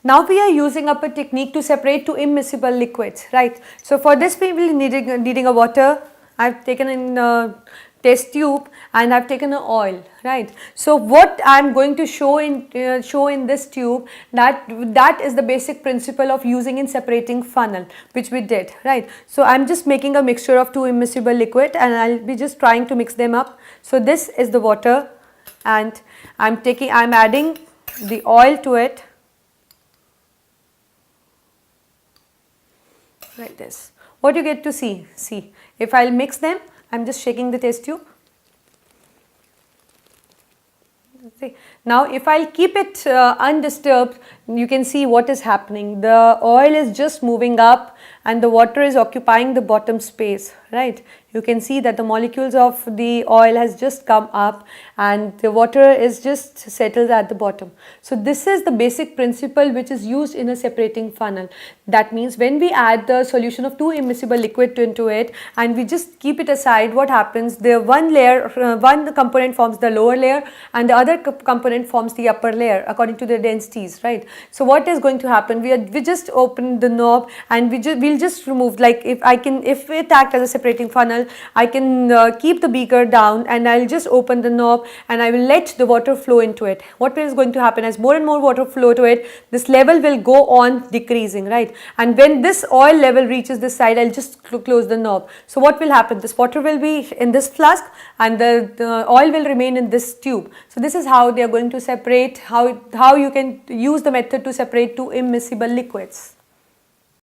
Now we are using up a technique to separate two immiscible liquids, right? So for this we will needing a water. I've taken in a test tube and I've taken an oil, right? So what I'm going to show in this tube, that is the basic principle of using in separating funnel, which we did, right? So I'm just making a mixture of two immiscible liquid and I'll be just trying to mix them up. So this is the water and I'm adding the oil to it. Like this. What you get to see, if I'll mix them, I'm just shaking the test tube. See. Now if I'll keep it undisturbed, you can see what is happening. The oil is just moving up and the water is occupying the bottom space, right? You can see that the molecules of the oil has just come up and the water is just settled at the bottom. So this is the basic principle which is used in a separating funnel. That means when we add the solution of two immiscible liquid into it and we just keep it aside, what happens? The one component forms the lower layer and the other component forms the upper layer according to the densities, right? So what is going to happen? We just open the knob and we'll just remove, like if it acts as a separating funnel, I can keep the beaker down and I'll just open the knob and I will let the water flow into it. What is going to happen, as more and more water flow to it, this level will go on decreasing, right? And when this oil level reaches this side, I'll just close the knob. So what will happen? This water will be in this flask and the oil will remain in this tube. So this is how they are going to separate, how you can use the method to separate two immiscible liquids.